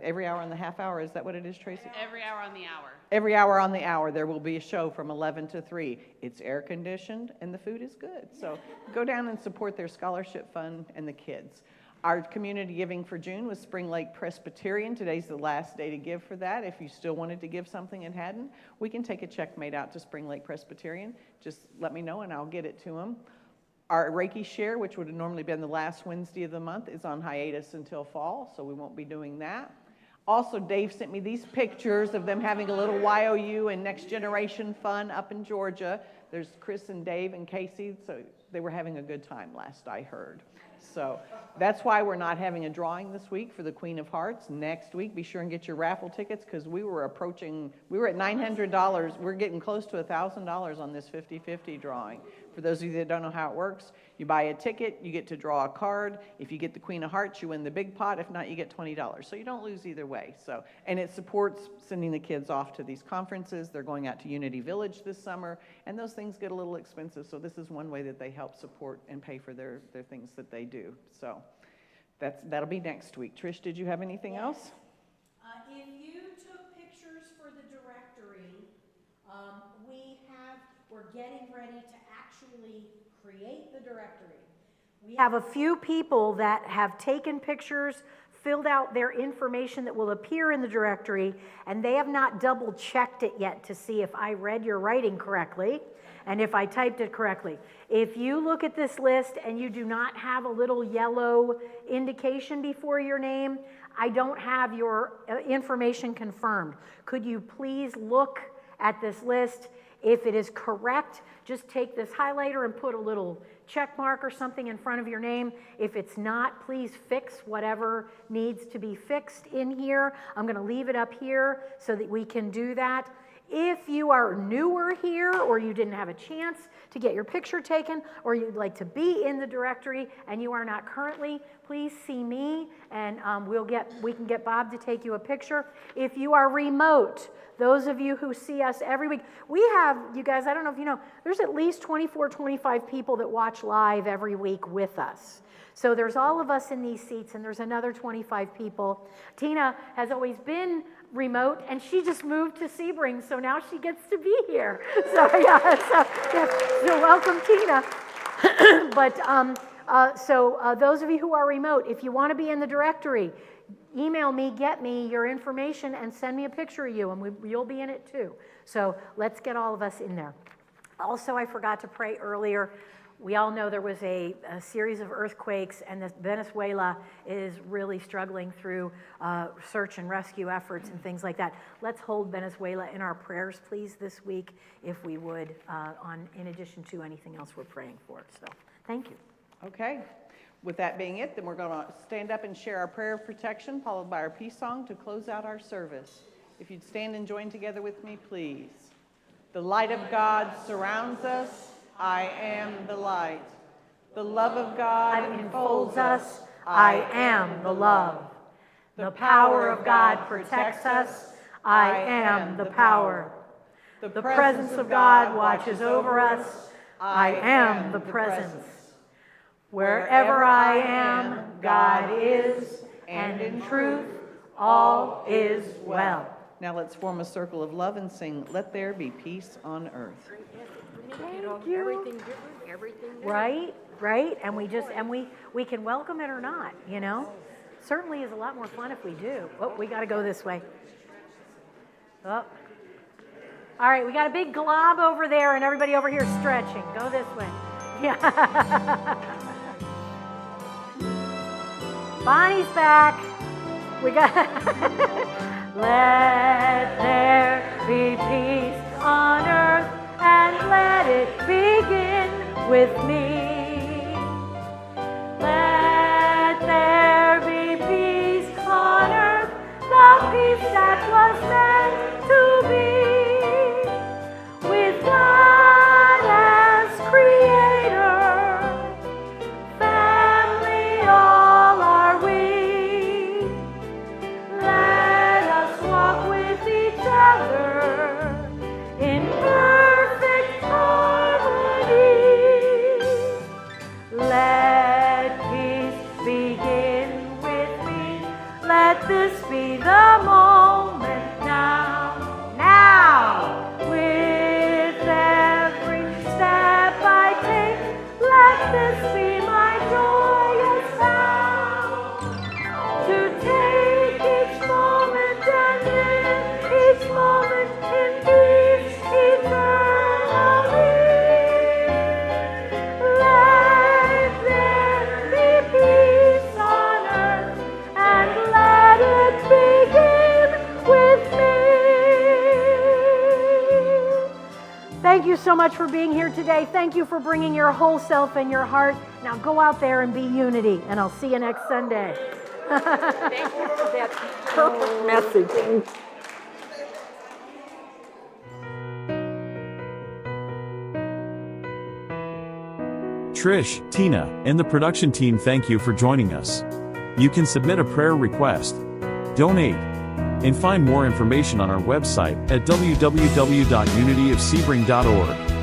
Every hour and a half hour, is that what it is, Tracy? Every hour on the hour. Every hour on the hour, there will be a show from 11 to 3. It's air conditioned and the food is good. So go down and support their scholarship fund and the kids. Our community giving for June was Spring Lake Presbyterian. Today's the last day to give for that. If you still wanted to give something and hadn't, we can take a check made out to Spring Lake Presbyterian. Just let me know and I'll get it to them. Our Reiki Share, which would have normally been the last Wednesday of the month, is on hiatus until fall, so we won't be doing that. Also, Dave sent me these pictures of them having a little YOU and Next Generation fun up in Georgia. There's Chris and Dave and Casey, so they were having a good time last I heard. So that's why we're not having a drawing this week for the Queen of Hearts. Next week, be sure and get your raffle tickets, because we were at $900. We're getting close to $1,000 on this 50-50 drawing. For those of you that don't know how it works, you buy a ticket, you get to draw a card. If you get the Queen of Hearts, you win the big pot. If not, you get $20. So you don't lose either way. So, and it supports sending the kids off to these conferences. They're going out to Unity Village this summer, and those things get a little expensive. So this is one way that they help support and pay for their things that they do. So that'll be next week. Trish, did you have anything else? If you took pictures for the directory, we're getting ready to actually create the directory. We have a few people that have taken pictures, filled out their information that will appear in the directory, and they have not double checked it yet to see if I read your writing correctly and if I typed it correctly. If you look at this list and you do not have a little yellow indication before your name, I don't have your information confirmed. Could you please look at this list? If it is correct, just take this highlighter and put a little check mark or something in front of your name. If it's not, please fix whatever needs to be fixed in here. I'm going to leave it up here so that we can do that. If you are newer here, or you didn't have a chance to get your picture taken, or you'd like to be in the directory and you are not currently, please see me, and we can get Bob to take you a picture. If you are remote, those of you who see us every week, we have, you guys, I don't know if you know, there's at least 24, 25 people that watch live every week with us. So there's all of us in these seats, and there's another 25 people. Tina has always been remote, and she just moved to Sebring, so now she gets to be here. So so welcome, Tina. But those of you who are remote, if you want to be in the directory, email me, get me your information, and send me a picture of you, and you'll be in it too. So let's get all of us in there. Also, I forgot to pray earlier. We all know there was a series of earthquakes, and Venezuela is really struggling through search and rescue efforts and things like that. Let's hold Venezuela in our prayers, please, this week, if we would, in addition to anything else we're praying for. So, thank you. Okay. With that being it, then we're going to stand up and share our prayer of protection, followed by our peace song to close out our service. If you'd stand and join together with me, please. The light of God surrounds us. I am the light. The love of God enfolds us. I am the love. The power of God protects us. I am the power. The presence of God watches over us. I am the presence. Wherever I am, God is, and in truth, all is well. Now let's form a circle of love and sing, "Let There Be Peace on Earth." Thank you. Everything different, everything different. Right, and we can welcome it or not, you know. Certainly is a lot more fun if we do. Oh, we got to go this way. Oh. All right, we got a big glob over there, and everybody over here stretching. Go this way. Yeah. Bonnie's back. We got. Let there be peace on earth, and let it begin with me. Let there be peace on earth, the peace that was meant to be, with God as creator, family all are we. Let us walk with each other in perfect harmony. thank you so much for being here today. Thank you for bringing your whole self and your heart. Now go out there and be unity, and I'll see you next Sunday. Thank you for that perfect message. Trish, Tina, and the production team thank you for joining us. You can submit a prayer request, donate, and find more information on our website at www.unityofsebring.org.